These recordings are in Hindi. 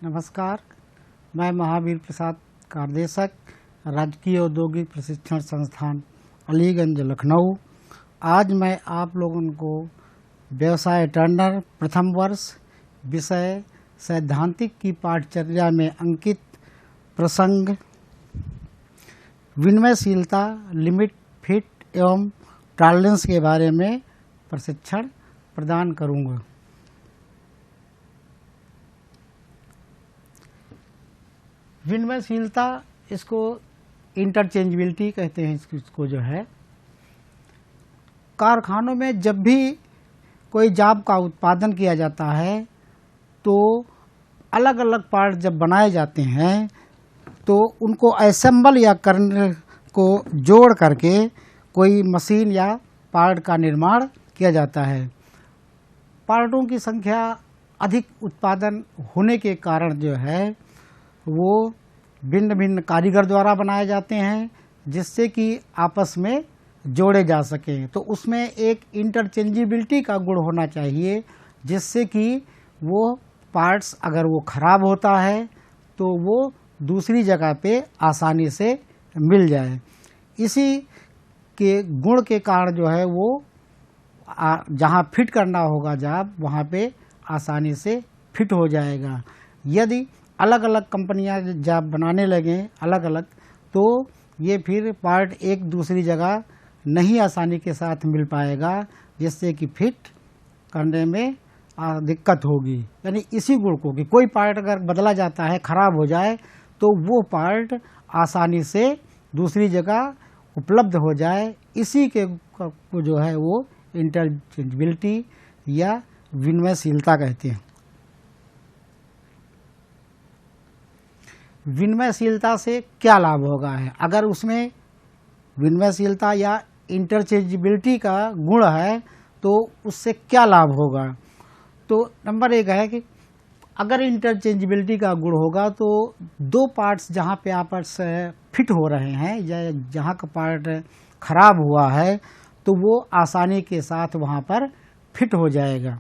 नमस्कार, मैं महावीर प्रसाद कारदेशक, राजकीय औद्योगिक प्रशिक्षण संस्थान अलीगंज लखनऊ। आज मैं आप लोगों को व्यवसाय टर्नर प्रथम वर्ष विषय सैद्धांतिक की पाठचर्या में अंकित प्रसंग विनिमयशीलता, लिमिट, फिट एवं टॉलरेंस के बारे में प्रशिक्षण प्रदान करूँगा। विनिमयशीलता, इसको इंटरचेंजेबिलिटी कहते हैं। इसको जो है कारखानों में जब भी कोई जॉब का उत्पादन किया जाता है तो अलग अलग पार्ट जब बनाए जाते हैं तो उनको असेंबल या करने को जोड़ करके कोई मशीन या पार्ट का निर्माण किया जाता है। पार्टों की संख्या अधिक उत्पादन होने के कारण जो है वो भिन्न भिन्न कारीगर द्वारा बनाए जाते हैं जिससे कि आपस में जोड़े जा सकें। तो उसमें एक इंटरचेंजेबिलिटी का गुण होना चाहिए जिससे कि वो पार्ट्स अगर वो खराब होता है तो वो दूसरी जगह पे आसानी से मिल जाए। इसी के गुण के कारण जो है वो जहाँ फिट करना होगा जॉब वहाँ पे आसानी से फिट हो जाएगा। यदि अलग अलग कंपनियां जॉब बनाने लगें अलग अलग तो ये फिर पार्ट एक दूसरी जगह नहीं आसानी के साथ मिल पाएगा जिससे कि फिट करने में दिक्कत होगी। यानी इसी गुण को कि कोई पार्ट अगर बदला जाता है, खराब हो जाए तो वो पार्ट आसानी से दूसरी जगह उपलब्ध हो जाए, इसी के को जो है वो इंटरचेंजेबिलिटी या विनिमयशीलता कहते हैं। विनिमयशीलता से क्या लाभ होगा है? अगर उसमें विनिमयशीलता या इंटरचेंजेबिलिटी का गुण है तो उससे क्या लाभ होगा? तो नंबर एक है कि अगर इंटरचेंजेबिलिटी का गुण होगा तो दो पार्ट्स जहाँ पे आपस फिट हो रहे हैं या जहाँ का पार्ट खराब हुआ है तो वो आसानी के साथ वहाँ पर फिट हो जाएगा।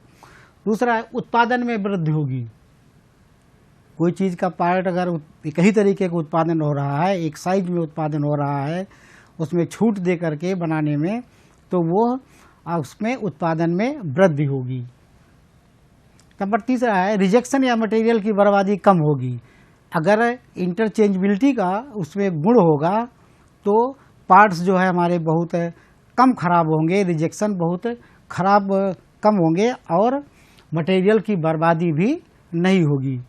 दूसरा है उत्पादन में वृद्धि होगी। कोई चीज़ का पार्ट अगर एक ही तरीके का उत्पादन हो रहा है, एक साइज में उत्पादन हो रहा है, उसमें छूट दे करके बनाने में, तो वो उसमें उत्पादन में वृद्धि होगी। नंबर तीसरा है रिजेक्शन या मटेरियल की बर्बादी कम होगी। अगर इंटरचेंजेबिलिटी का उसमें गुण होगा तो पार्ट्स जो है हमारे बहुत कम खराब होंगे, रिजेक्शन बहुत खराब कम होंगे और मटेरियल की बर्बादी भी नहीं होगी।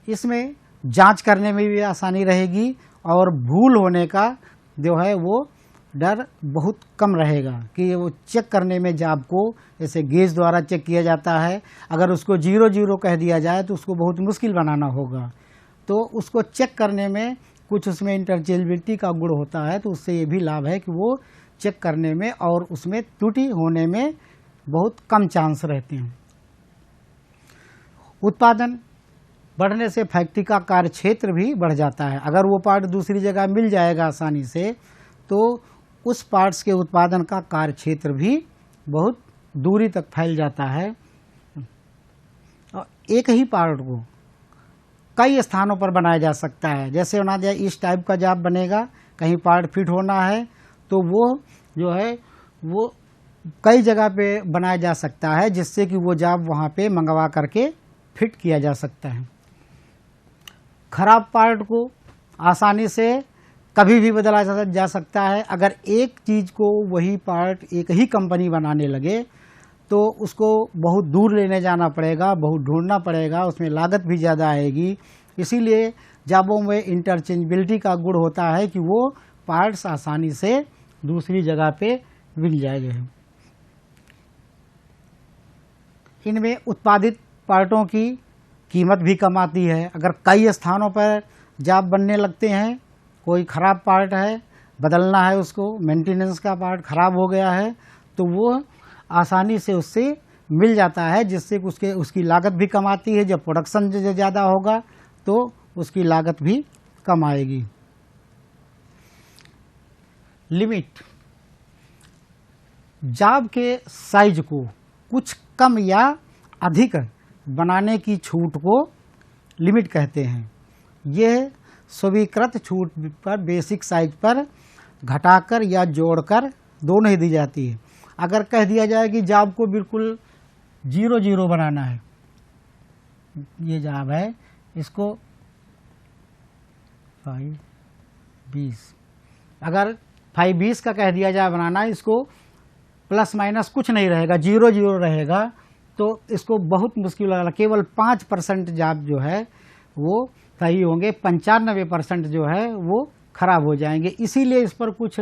इसमें जांच करने में भी आसानी रहेगी और भूल होने का जो है वो डर बहुत कम रहेगा कि वो चेक करने में जॉब को जैसे गेज द्वारा चेक किया जाता है, अगर उसको 0-0 कह दिया जाए तो उसको बहुत मुश्किल बनाना होगा। तो उसको चेक करने में कुछ उसमें इंटरचेंजेबिलिटी का गुण होता है तो उससे ये भी लाभ है कि वो चेक करने में और उसमें त्रुटि होने में बहुत कम चांस रहते हैं। उत्पादन बढ़ने से फैक्ट्री का कार्य क्षेत्र भी बढ़ जाता है। अगर वो पार्ट दूसरी जगह मिल जाएगा आसानी से तो उस पार्ट्स के उत्पादन का कार्य क्षेत्र भी बहुत दूरी तक फैल जाता है। और एक ही पार्ट को कई स्थानों पर बनाया जा सकता है। जैसे होना जाए इस टाइप का जॉब बनेगा, कहीं पार्ट फिट होना है तो वो जो है वो कई जगह पे बनाया जा सकता है जिससे कि वो जॉब वहाँ पे मंगवा करके फिट किया जा सकता है। खराब पार्ट को आसानी से कभी भी बदला जा सकता है। अगर एक चीज़ को वही पार्ट एक ही कंपनी बनाने लगे तो उसको बहुत दूर लेने जाना पड़ेगा, बहुत ढूंढना पड़ेगा, उसमें लागत भी ज़्यादा आएगी। इसीलिए जॉबों में इंटरचेंजेबिलिटी का गुण होता है कि वो पार्ट्स आसानी से दूसरी जगह पे मिल जाएंगे। इनमें उत्पादित पार्टों की कीमत भी कम आती है। अगर कई स्थानों पर जॉब बनने लगते हैं, कोई ख़राब पार्ट है, बदलना है उसको, मेंटेनेंस का पार्ट ख़राब हो गया है तो वो आसानी से उससे मिल जाता है जिससे उसकी लागत भी कम आती है। जब प्रोडक्शन ज़्यादा होगा तो उसकी लागत भी कम आएगी। लिमिट, जॉब के साइज को कुछ कम या अधिक बनाने की छूट को लिमिट कहते हैं। यह स्वीकृत छूट पर बेसिक साइज पर घटाकर या जोड़कर दोनों ही दी जाती है। अगर कह दिया जाए कि जाब को बिल्कुल 0-0 बनाना है, ये जाब है, इसको 5-20, अगर 5-20 का कह दिया जाए बनाना, इसको प्लस माइनस कुछ नहीं रहेगा, 0-0 रहेगा, तो इसको बहुत मुश्किल लगेगा। केवल 5% जाब जो है वो सही होंगे, 95% जो है वो खराब हो जाएंगे। इसीलिए इस पर कुछ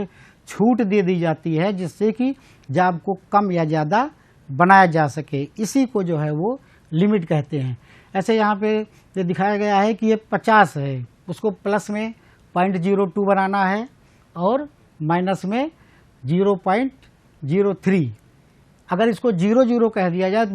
छूट दे दी जाती है जिससे कि जाब को कम या ज़्यादा बनाया जा सके। इसी को जो है वो लिमिट कहते हैं। ऐसे यहाँ पे ये दिखाया गया है कि ये 50 है, उसको प्लस में 0.02 बनाना है और माइनस में 0.03। अगर इसको 0-0 कह दिया जाए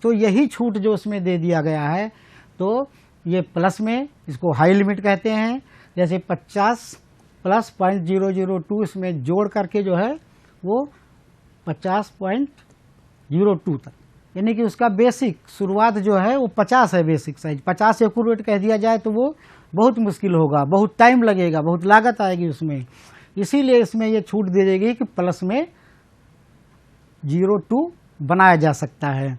तो यही छूट जो उसमें दे दिया गया है, तो ये प्लस में इसको हाई लिमिट कहते हैं। जैसे 50 प्लस 0.002 इसमें जोड़ करके जो है वो 50.02 तक, यानी कि उसका बेसिक शुरुआत जो है वो 50 है बेसिक साइज। 50 एक्यूरेट कह दिया जाए तो वो बहुत मुश्किल होगा, बहुत टाइम लगेगा, बहुत लागत आएगी उसमें। इसीलिए इसमें ये छूट दे देगी कि प्लस में 0.2 बनाया जा सकता है।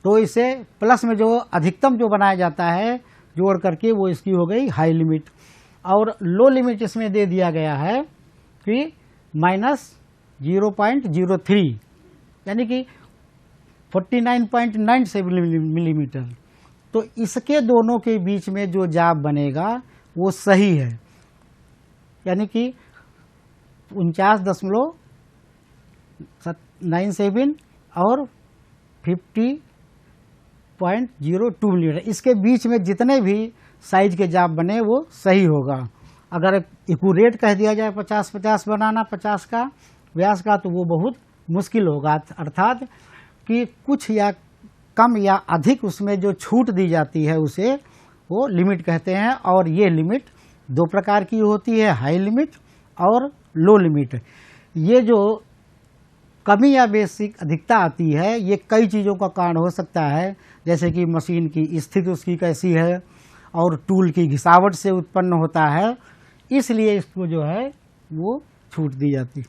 तो इसे प्लस में जो अधिकतम जो बनाया जाता है जोड़ करके वो इसकी हो गई हाई लिमिट। और लो लिमिट इसमें दे दिया गया है कि -0.03, यानी कि 49.97 मिलीमीटर। तो इसके दोनों के बीच में जो जाब बनेगा वो सही है, यानी कि 49.97 और 50.02 मिलीमीटर, इसके बीच में जितने भी साइज के जाब बने वो सही होगा। अगर एक्यूरेट कह दिया जाए 50-50 बनाना 50 का व्यास का, तो वो बहुत मुश्किल होगा। अर्थात कि कुछ या कम या अधिक उसमें जो छूट दी जाती है उसे वो लिमिट कहते हैं। और ये लिमिट दो प्रकार की होती है, हाई लिमिट और लो लिमिट। ये जो कमी या बेसिक अधिकता आती है ये कई चीज़ों का कारण हो सकता है, जैसे कि मशीन की स्थिति उसकी कैसी है और टूल की घिसावट से उत्पन्न होता है, इसलिए इसको जो है वो छूट दी जाती।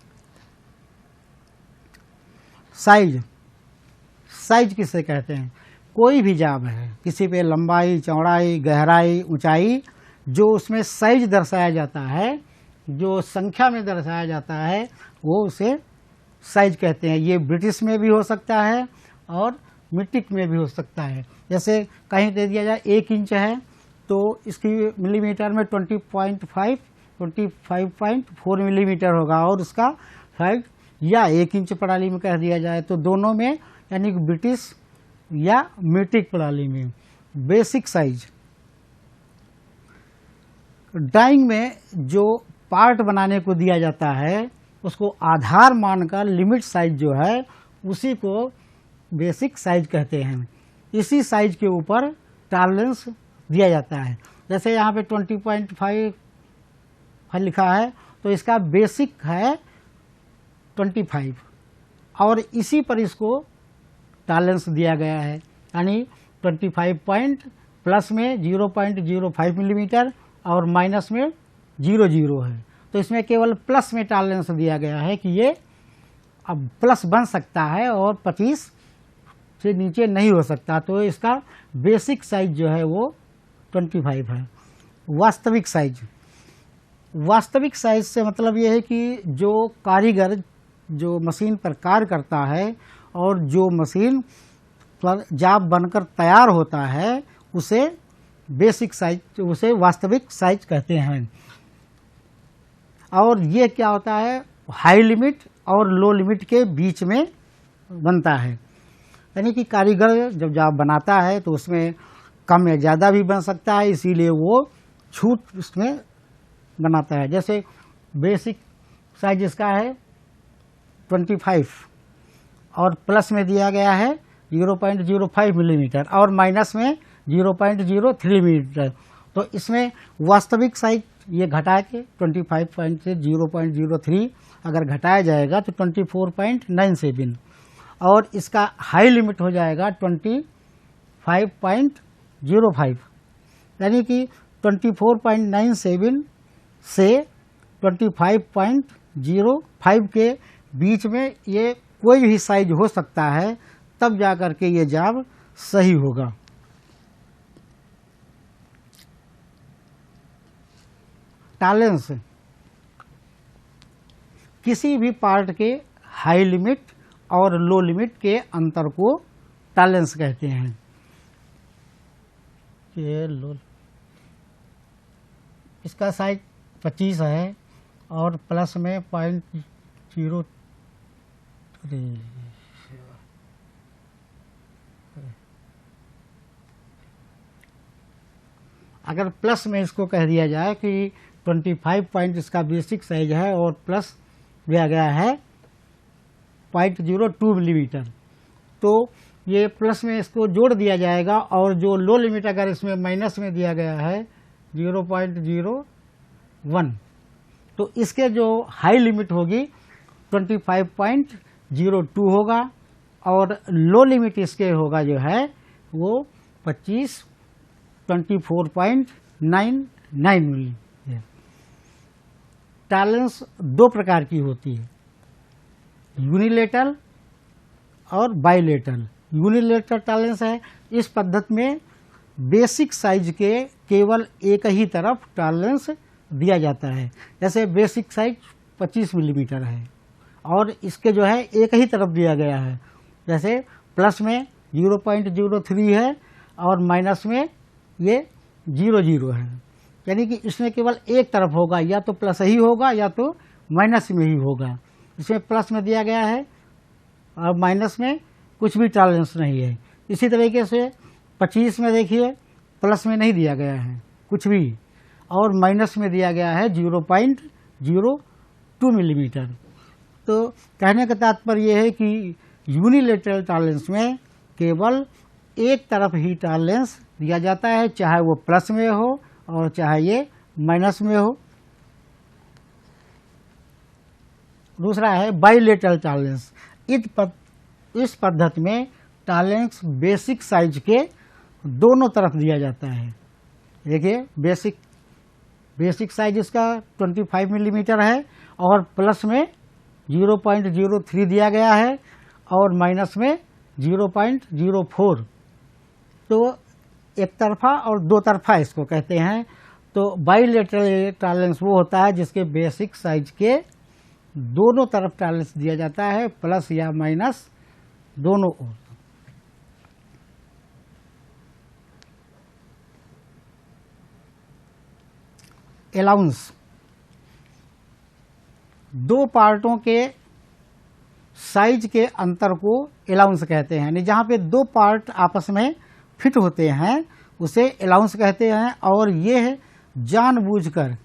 साइज, साइज किसे कहते हैं? कोई भी जाब है, किसी पे लंबाई, चौड़ाई, गहराई, ऊंचाई, जो उसमें साइज दर्शाया जाता है, जो संख्या में दर्शाया जाता है, वो उसे साइज कहते हैं। ये ब्रिटिश में भी हो सकता है और मीट्रिक में भी हो सकता है। जैसे कहीं दे दिया जाए 1 इंच है तो इसकी मिलीमीटर में 25.4 मिलीमीटर होगा, और उसका 5 या 1 इंच प्रणाली में कह दिया जाए तो दोनों में, यानी कि ब्रिटिश या मीट्रिक प्रणाली में। बेसिक साइज, ड्राइंग में जो पार्ट बनाने को दिया जाता है उसको आधार मानकर लिमिट साइज जो है उसी को बेसिक साइज कहते हैं। इसी साइज के ऊपर टॉलरेंस दिया जाता है। जैसे यहाँ पे 20.5 लिखा है तो इसका बेसिक है 25, और इसी पर इसको टॉलरेंस दिया गया है, यानी 25 पॉइंट प्लस में 0.05 मिलीमीटर और माइनस में 0.0 है। तो इसमें केवल प्लस में टॉलरेंस दिया गया है कि ये अब प्लस बन सकता है और 25 से नीचे नहीं हो सकता, तो इसका बेसिक साइज जो है वो 25 है। वास्तविक साइज, वास्तविक साइज से मतलब ये है कि जो कारीगर जो मशीन पर कार्य करता है और जो मशीन पर जाब बनकर तैयार होता है उसे बेसिक साइज, उसे वास्तविक साइज कहते हैं। और ये क्या होता है, हाई लिमिट और लो लिमिट के बीच में बनता है, यानी कि कारीगर जब जाब बनाता है तो उसमें कम या ज़्यादा भी बन सकता है, इसीलिए वो छूट उसमें बनाता है। जैसे बेसिक साइज इसका है 25 और प्लस में दिया गया है 0.05 मिलीमीटर और माइनस में 0.03 मिलीमीटर, तो इसमें वास्तविक साइज ये घटा के 25 से 0.03 अगर घटाया जाएगा तो 24.97, और इसका हाई लिमिट हो जाएगा 25.05, यानी कि 24.97 से 25.05 के बीच में ये कोई भी साइज हो सकता है, तब जा कर के ये जाब सही होगा। टॉलरेंस किसी भी पार्ट के हाई लिमिट और लो लिमिट के अंतर को टॉलरेंस कहते हैं। ये लो, इसका साइज 25 है और प्लस में 0.03, अगर प्लस में इसको कह दिया जाए कि 25 पॉइंट इसका बेसिक साइज है और प्लस दिया गया है 0.02 मिलीमीटर, तो ये प्लस में इसको जोड़ दिया जाएगा और जो लो लिमिट अगर इसमें माइनस में दिया गया है 0.01, तो इसके जो हाई लिमिट होगी 25.02 होगा और लो लिमिट इसके होगा जो है वो 24.99 मिली। टॉलरेंस दो प्रकार की होती है, यूनिलेटरल और बाइलेटरल। यूनिलेटरल टॉलरेंस है, इस पद्धति में बेसिक साइज के केवल एक ही तरफ टॉलरेंस दिया जाता है। जैसे बेसिक साइज 25 मिलीमीटर है और इसके जो है एक ही तरफ दिया गया है, जैसे प्लस में 0.03 है और माइनस में ये 0.0 है, यानी कि इसमें केवल एक तरफ होगा, या तो प्लस ही होगा या तो माइनस में ही होगा। इसमें प्लस में दिया गया है और माइनस में कुछ भी टॉलरेंस नहीं है। इसी तरीके से 25 में देखिए प्लस में नहीं दिया गया है कुछ भी और माइनस में दिया गया है 0.02 मिलीमीटर। तो कहने का तात्पर्य यह है कि यूनिलेटरल टॉलरेंस में केवल एक तरफ ही टॉलरेंस दिया जाता है, चाहे वो प्लस में हो और चाहे ये माइनस में हो। दूसरा है बाइलेटरल टॉलरेंस। इस पद्धति में टॉलरेंस बेसिक साइज के दोनों तरफ दिया जाता है। देखिए बेसिक साइज इसका 25 मिलीमीटर है और प्लस में 0.03 दिया गया है और माइनस में 0.04, तो एक तरफा और दो तरफा इसको कहते हैं। तो बाइलेटरल टॉलरेंस वो होता है जिसके बेसिक साइज के दोनों तरफ टॉलरेंस दिया जाता है, प्लस या माइनस दोनों ओर। अलाउंस दो पार्टों के साइज के अंतर को अलाउंस कहते हैं, यानी जहाँ पे दो पार्ट आपस में फिट होते हैं उसे अलाउंस कहते हैं। और ये है जानबूझकर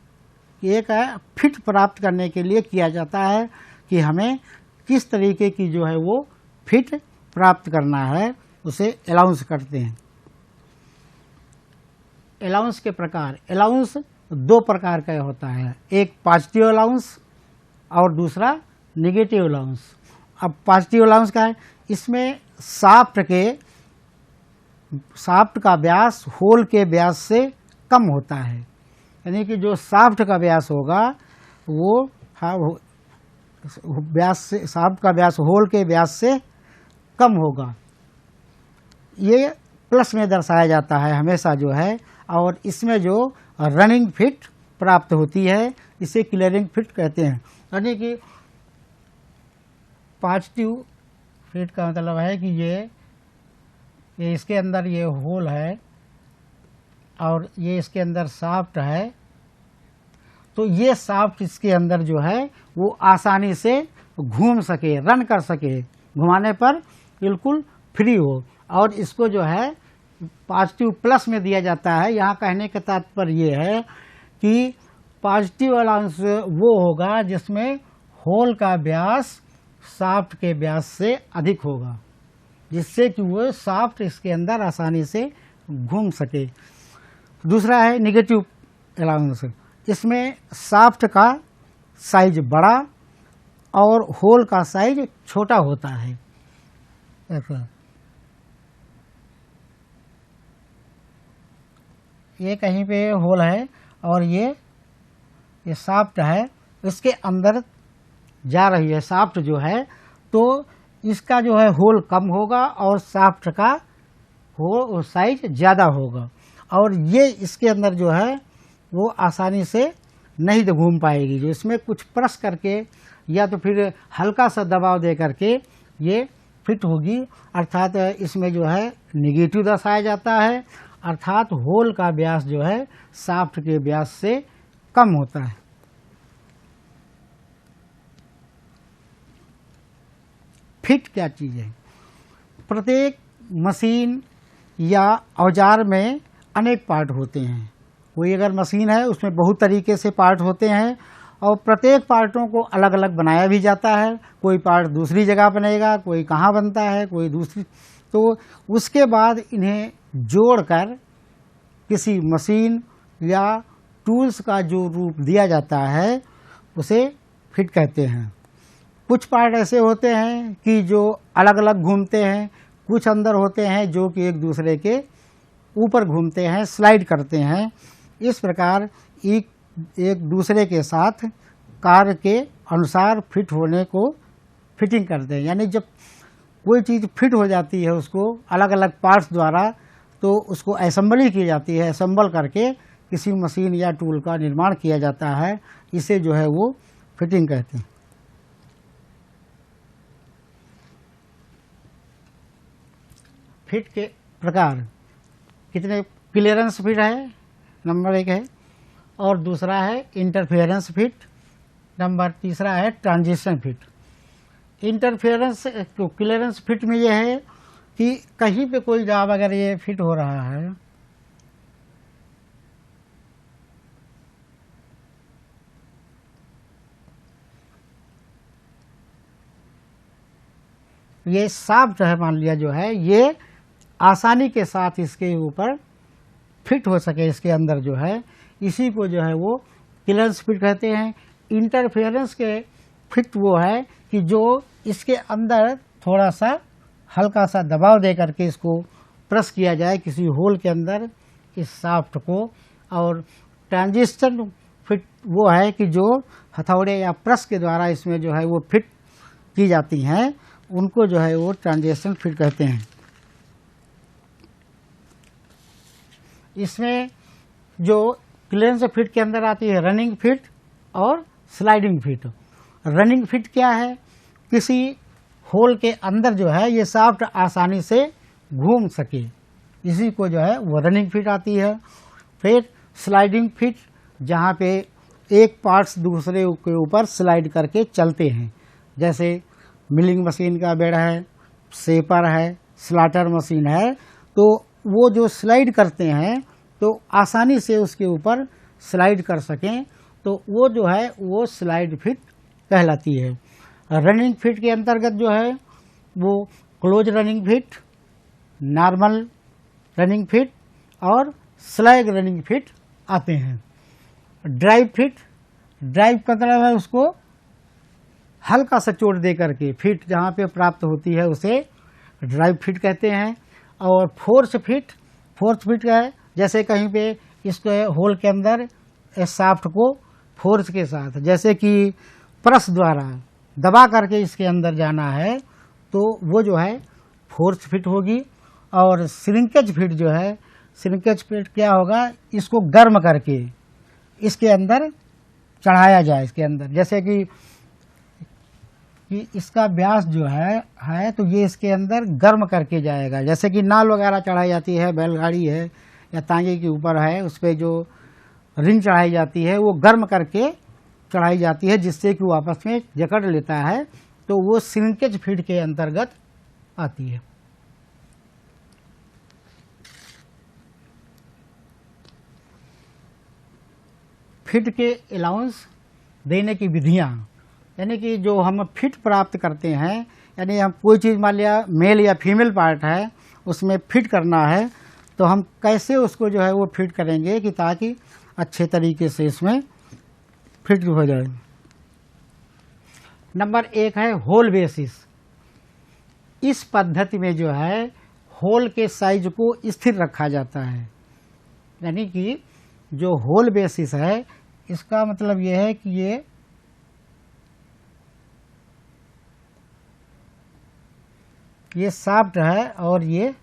एक फिट प्राप्त करने के लिए किया जाता है कि हमें किस तरीके की जो है वो फिट प्राप्त करना है, उसे अलाउंस करते हैं। अलाउंस के प्रकार, अलाउंस दो प्रकार का होता है, एक पॉजिटिव अलाउंस और दूसरा नेगेटिव अलाउंस। अब पॉजिटिव अलाउंस का है, इसमें शाफ्ट का व्यास होल के व्यास से कम होता है, यानी कि जो शाफ्ट का व्यास होगा वो शाफ्ट का व्यास होल के व्यास से कम होगा। ये प्लस में दर्शाया जाता है हमेशा जो है, और इसमें जो रनिंग फिट प्राप्त होती है इसे क्लियरिंग फिट कहते हैं। यानी कि पॉजिटिव फिट का मतलब है कि ये इसके अंदर ये होल है और ये इसके अंदर शाफ्ट है, तो ये शाफ्ट इसके अंदर जो है वो आसानी से घूम सके, रन कर सके, घुमाने पर बिल्कुल फ्री हो। और इसको जो है पॉजिटिव प्लस में दिया जाता है। यहाँ कहने का तात्पर्य ये है कि पॉजिटिव अलाउंस वो होगा जिसमें होल का व्यास शाफ्ट के व्यास से अधिक होगा, जिससे कि वो शाफ्ट इसके अंदर आसानी से घूम सके। दूसरा है नेगेटिव अलाउंस, इसमें शाफ्ट का साइज बड़ा और होल का साइज छोटा होता है। ऐसा ये कहीं पे होल है और ये शाफ्ट है, इसके अंदर जा रही है शाफ्ट जो है, तो इसका जो है होल कम होगा और शाफ्ट का हो साइज ज़्यादा होगा, और ये इसके अंदर जो है वो आसानी से नहीं तो घूम पाएगी। जो इसमें कुछ प्रेस करके या तो फिर हल्का सा दबाव दे करके ये फिट होगी, अर्थात इसमें जो है निगेटिव दर्शाया जाता है, अर्थात होल का व्यास जो है शाफ्ट के व्यास से कम होता है। फिट क्या चीज़ है? प्रत्येक मशीन या औजार में अनेक पार्ट होते हैं। कोई अगर मशीन है उसमें बहुत तरीके से पार्ट होते हैं और प्रत्येक पार्टों को अलग अलग बनाया भी जाता है। कोई पार्ट दूसरी जगह बनेगा, कोई कहाँ बनता है, कोई दूसरी, तो उसके बाद इन्हें जोड़कर किसी मशीन या टूल्स का जो रूप दिया जाता है उसे फिट कहते हैं। कुछ पार्ट ऐसे होते हैं कि जो अलग अलग घूमते हैं, कुछ अंदर होते हैं जो कि एक दूसरे के ऊपर घूमते हैं, स्लाइड करते हैं। इस प्रकार एक दूसरे के साथ कार्य के अनुसार फिट होने को फिटिंग करते हैं। यानी जब कोई चीज़ फिट हो जाती है उसको अलग अलग पार्ट्स द्वारा, तो उसको असेंबली की जाती है, असेंबल करके किसी मशीन या टूल का निर्माण किया जाता है। इसे जो है वो फिटिंग कहते हैं। फिट के प्रकार कितने? क्लियरेंस फिट है नंबर 1 है, और दूसरा है इंटरफेरेंस फिट, नंबर तीसरा है transition fit. Interference clearance fit में यह है कि कहीं पे कोई जॉब अगर ये फिट हो रहा है, ये शाफ्ट है मान लिया जो है, ये आसानी के साथ इसके ऊपर फिट हो सके, इसके अंदर जो है, इसी को जो है वो क्लियरेंस फिट कहते हैं। इंटरफेरेंस के फिट वो है कि जो इसके अंदर थोड़ा सा हल्का सा दबाव दे करके इसको प्रेस किया जाए किसी होल के अंदर इस शाफ्ट को। और ट्रांजिशन फिट वो है कि जो हथौड़े या प्रेस के द्वारा इसमें जो है वो फिट की जाती हैं, उनको जो है वो ट्रांजिशन फिट कहते हैं। इसमें जो क्लियरेंस फिट के अंदर आती है रनिंग फिट और स्लाइडिंग फिट। रनिंग फिट क्या है? किसी होल के अंदर जो है ये शाफ्ट आसानी से घूम सके, इसी को जो है वो रनिंग फिट आती है। फिर स्लाइडिंग फिट, जहाँ पे एक पार्ट्स दूसरे के ऊपर स्लाइड करके चलते हैं, जैसे मिलिंग मशीन का बेड है, शेपर है, स्लाटर मशीन है, तो वो जो स्लाइड करते हैं तो आसानी से उसके ऊपर स्लाइड कर सकें, तो वो जो है वो स्लाइड फिट कहलाती है। रनिंग फिट के अंतर्गत जो है वो close running fit, normal running fit और स्लैग रनिंग फिट आते हैं। ड्राइव फिट, ड्राइव का मतलब है उसको हल्का सा चोट दे करके फिट जहाँ पे प्राप्त होती है उसे ड्राइव फिट कहते हैं। और फोर्स फिट, फोर्स फिट का है जैसे कहीं पे इसके होल के अंदर इस शाफ्ट को फोर्स के साथ, जैसे कि प्रेस द्वारा दबा करके इसके अंदर जाना है, तो वो जो है फोर्स फिट होगी। और श्रिंकेज फिट जो है, श्रिंकेज फिट क्या होगा? इसको गर्म करके इसके अंदर चढ़ाया जाए, इसके अंदर जैसे कि इसका व्यास जो है तो ये इसके अंदर गर्म करके जाएगा। जैसे कि नाल वगैरह चढ़ाई जाती है, बैलगाड़ी है या तांगे के ऊपर है, उस पर जो रिंग चढ़ाई जाती है वो गर्म करके चढ़ाई जाती है, जिससे कि वो आपस में जकड़ लेता है, तो वो श्रिंकेज फिट के अंतर्गत आती है। फिट के अलाउंस देने की विधियां, यानी कि जो हम फिट प्राप्त करते हैं, यानी हम कोई चीज़ मान लिया मेल या फीमेल पार्ट है उसमें फिट करना है, तो हम कैसे उसको जो है वो फिट करेंगे कि ताकि अच्छे तरीके से इसमें फिट हो जाए। नंबर 1 है होल बेसिस। इस पद्धति में जो है होल के साइज को स्थिर रखा जाता है, यानी कि जो होल बेसिस है इसका मतलब ये है कि ये शाफ्ट है और ये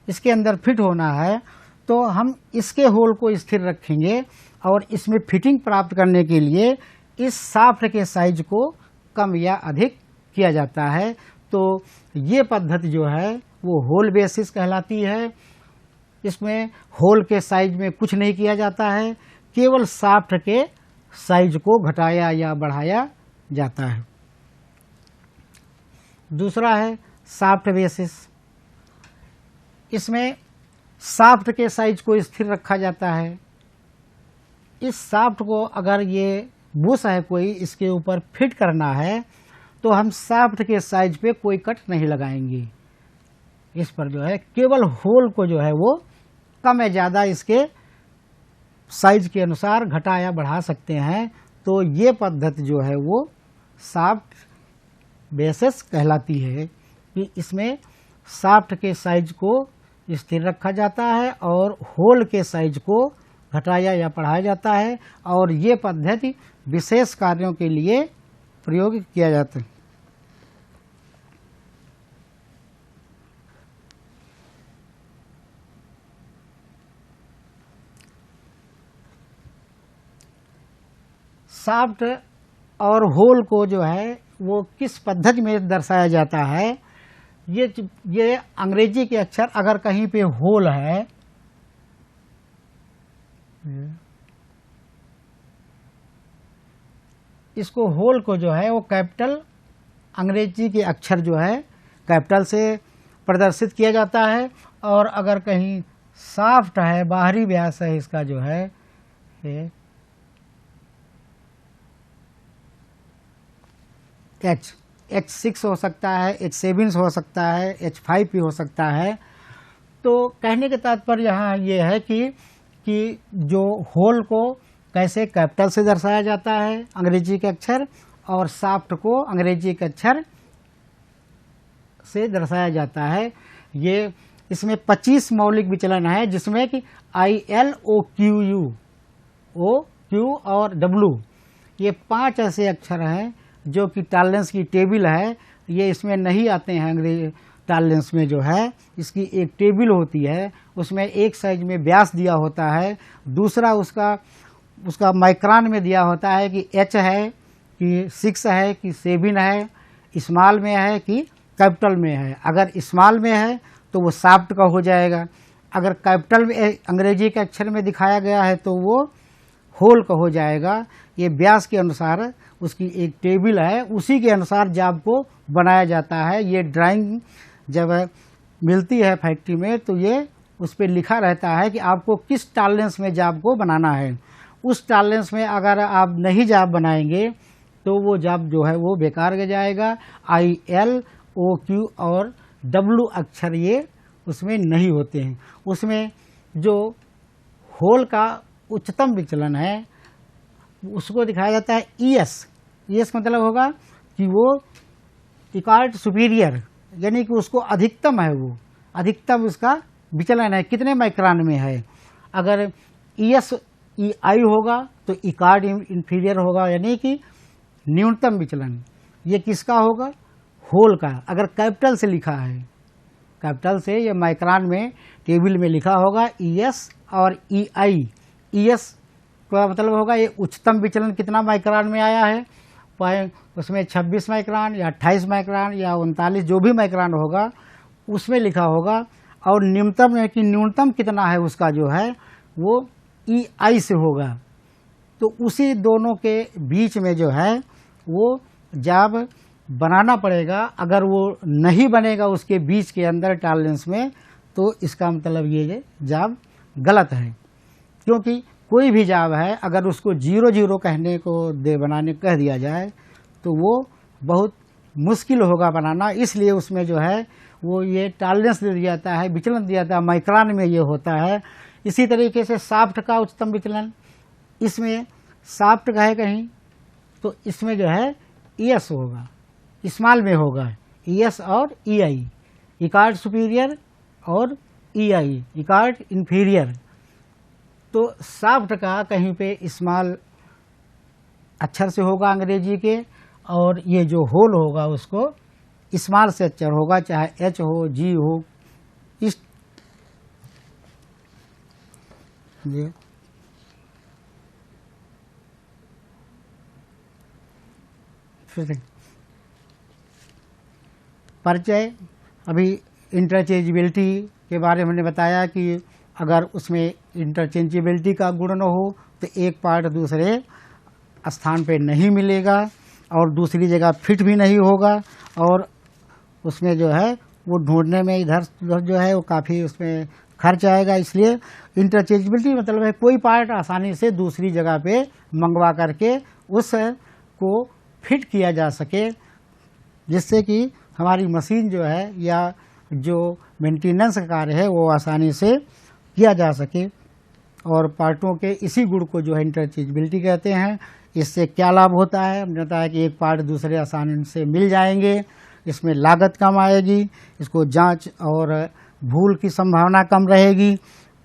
इसके अंदर फिट होना है, तो हम इसके होल को स्थिर रखेंगे और इसमें फिटिंग प्राप्त करने के लिए इस शाफ्ट के साइज को कम या अधिक किया जाता है। तो ये पद्धति जो है वो होल बेसिस कहलाती है। इसमें होल के साइज में कुछ नहीं किया जाता है, केवल शाफ्ट के साइज को घटाया या बढ़ाया जाता है। दूसरा है शाफ्ट बेसिस। इसमें शाफ्ट के साइज को स्थिर रखा जाता है। इस शाफ्ट को अगर ये बुश है कोई इसके ऊपर फिट करना है तो हम शाफ्ट के साइज पे कोई कट नहीं लगाएंगे। इस पर जो है केवल होल को जो है वो कम या ज़्यादा इसके साइज के अनुसार घटा या बढ़ा सकते हैं। तो ये पद्धति जो है वो शाफ्ट बेसिस कहलाती है कि इसमें शाफ्ट के साइज को स्थिर रखा जाता है और होल के साइज को घटाया या बढ़ाया जाता है, और ये पद्धति विशेष कार्यों के लिए प्रयोग किया जाता है। शाफ्ट और होल को जो है वो किस पद्धति में दर्शाया जाता है, ये अंग्रेजी के अक्षर अगर कहीं पे होल है, इसको होल को जो है वो कैपिटल अंग्रेजी के अक्षर जो है कैपिटल से प्रदर्शित किया जाता है, और अगर कहीं शाफ्ट है बाहरी व्यास है इसका जो है H6 हो सकता है, H7 हो सकता है, H5 भी हो सकता है। तो कहने के तात्पर्य यहाँ ये है कि जो होल को कैसे कैपिटल से दर्शाया जाता है अंग्रेजी के अक्षर, और शाफ्ट को अंग्रेजी के अक्षर से दर्शाया जाता है। ये इसमें 25 मौलिक विचलन है, जिसमें कि ILOQU, OQ और W ये 5 ऐसे अक्षर हैं जो कि टॉलरेंस की टेबल है, ये इसमें नहीं आते हैं। अंग्रेजी टॉलरेंस में जो है इसकी एक टेबल होती है, उसमें एक साइज में व्यास दिया होता है, दूसरा उसका माइक्रोन में दिया होता है कि H है कि 6 है कि 7 है, स्मॉल में है कि कैपिटल में है। अगर स्मॉल में है तो वो शाफ्ट का हो जाएगा, अगर कैपिटल में अंग्रेजी के अक्षर में दिखाया गया है तो वो होल का हो जाएगा। ये व्यास के अनुसार उसकी एक टेबल है, उसी के अनुसार जाब को बनाया जाता है। ये ड्राइंग जब मिलती है फैक्ट्री में तो ये उस पर लिखा रहता है कि आपको किस टॉलरेंस में जाब को बनाना है। उस टॉलरेंस में अगर आप नहीं जाब बनाएंगे तो वो जाब जो है वो बेकार हो जाएगा। ILOQ और W अक्षर ये उसमें नहीं होते हैं। उसमें जो होल का उच्चतम विचलन है उसको दिखाया जाता है ES मतलब होगा कि वो इकार्ट सुपीरियर, यानी कि उसको अधिकतम है, वो अधिकतम उसका विचलन है कितने माइक्रोन में है। अगर EI होगा तो इकार्ट इंफीरियर होगा, यानी कि न्यूनतम विचलन। ये किसका होगा? होल का। अगर कैपिटल से लिखा है, कैपिटल से ये माइक्रोन में टेबल में लिखा होगा ES और EI। ES का मतलब होगा ये उच्चतम विचलन कितना माइक्रोन में आया है, उसमें 26 माइक्रोन या 28 माइक्रोन या 39 जो भी माइक्रोन होगा उसमें लिखा होगा। और न्यूनतम है कि न्यूनतम कितना है उसका जो है वो EI से होगा। तो उसी दोनों के बीच में जो है वो जाब बनाना पड़ेगा। अगर वो नहीं बनेगा उसके बीच के अंदर टॉलरेंस में तो इसका मतलब ये जाब गलत है, क्योंकि कोई भी जाब है अगर उसको 0-0 कहने को बनाने कह दिया जाए तो वो बहुत मुश्किल होगा बनाना। इसलिए उसमें जो है वो ये टॉलरेंस दे दिया जाता है, विचलन दिया जाता है, माइक्रोन में ये होता है। इसी तरीके से शाफ्ट का उच्चतम विचलन, इसमें शाफ्ट का है कहीं तो इसमें जो है ES होगा, स्मॉल में होगा ES और EI, इकार्ट सुपीरियर और EI, इकार्ट इंफीरियर। तो सॉफ्ट का कहीं पे स्मॉल अक्षर से होगा अंग्रेजी के, और ये जो होल होगा उसको स्मॉल से अक्षर होगा, चाहे एच हो जी हो। इस ये फिर परिचय, अभी इंटरचेंजेबिलिटी के बारे में हमने बताया कि अगर उसमें इंटरचेंजेबिलिटी का गुण न हो तो एक पार्ट दूसरे स्थान पे नहीं मिलेगा और दूसरी जगह फिट भी नहीं होगा, और उसमें जो है वो ढूंढने में इधर उधर जो है वो काफ़ी उसमें खर्च आएगा। इसलिए इंटरचेंजेबिलिटी मतलब है कोई पार्ट आसानी से दूसरी जगह पे मंगवा करके उस को फिट किया जा सके, जिससे कि हमारी मशीन जो है या जो मेंटेनेंस का कार्य है वो आसानी से किया जा सके। और पार्टों के इसी गुण को जो है इंटरचेंजेबिलिटी कहते हैं। इससे क्या लाभ होता है? हमने बताया कि एक पार्ट दूसरे आसानी से मिल जाएंगे, इसमें लागत कम आएगी, इसको जांच और भूल की संभावना कम रहेगी,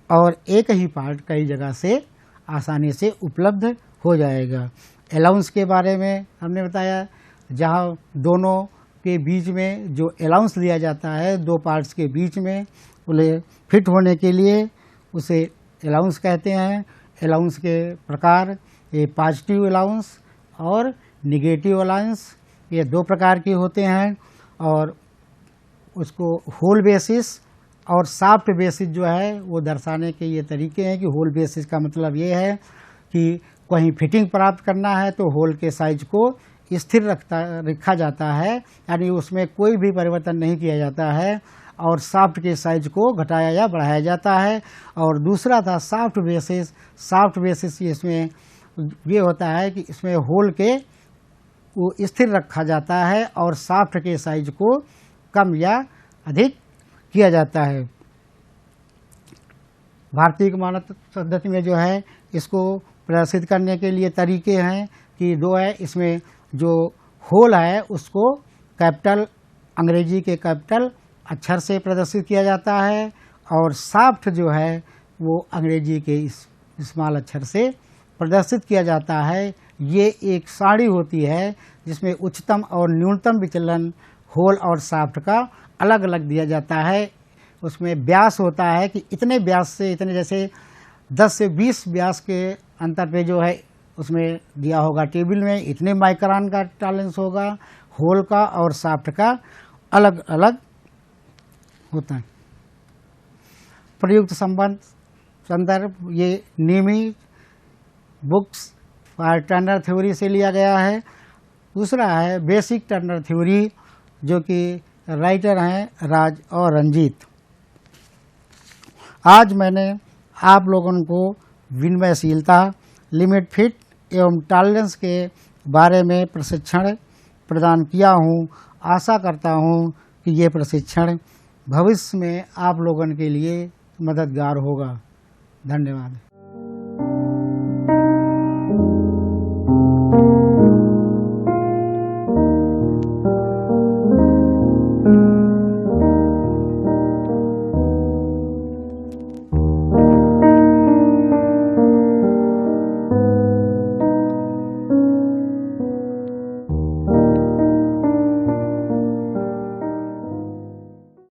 और एक ही पार्ट कई जगह से आसानी से उपलब्ध हो जाएगा। अलाउंस के बारे में हमने बताया, जहाँ दोनों के बीच में जो अलाउंस लिया जाता है दो पार्ट्स के बीच में उन्हें फिट होने के लिए, उसे अलाउंस कहते हैं। अलाउंस के प्रकार ये पॉजिटिव अलाउंस और निगेटिव अलाउंस, ये दो प्रकार के होते हैं। और उसको होल बेसिस और सॉफ्ट बेसिस जो है वो दर्शाने के ये तरीके हैं कि होल बेसिस का मतलब ये है कि कहीं फिटिंग प्राप्त करना है तो होल के साइज को स्थिर रखा जाता है, यानी उसमें कोई भी परिवर्तन नहीं किया जाता है, और सॉफ्ट के साइज को घटाया या बढ़ाया जाता है। और दूसरा था सॉफ्ट बेसिस। सॉफ्ट बेसिस इसमें ये होता है कि इसमें होल के वो स्थिर रखा जाता है और सॉफ्ट के साइज को कम या अधिक किया जाता है। भारतीय मानक पद्धति में जो है इसको प्रदर्शित करने के लिए तरीके हैं कि दो है। इसमें जो होल है उसको कैपिटल, अंग्रेजी के कैपिटल अक्षर से प्रदर्शित किया जाता है, और सॉफ्ट जो है वो अंग्रेजी के स्मॉल अक्षर से प्रदर्शित किया जाता है। ये एक सारणी होती है जिसमें उच्चतम और न्यूनतम विचलन होल और सॉफ्ट का अलग अलग दिया जाता है। उसमें व्यास होता है कि इतने व्यास से इतने, जैसे 10 से 20 व्यास के अंतर पे जो है उसमें दिया होगा टेबल में, इतने माइक्रोन का टॉलरेंस होगा। होल का और सॉफ्ट का अलग अलग होता है। प्रयुक्त संदर्भ ये नीमी बुक्स फॉर टर्नर थ्योरी से लिया गया है। दूसरा है बेसिक टर्नर थ्योरी, जो कि राइटर हैं राज और रंजीत। आज मैंने आप लोगों को विनिमयशीलता, लिमिट फिट एवं टॉलरेंस के बारे में प्रशिक्षण प्रदान किया हूँ। आशा करता हूँ कि ये प्रशिक्षण भविष्य में आप लोगों के लिए मददगार होगा। धन्यवाद।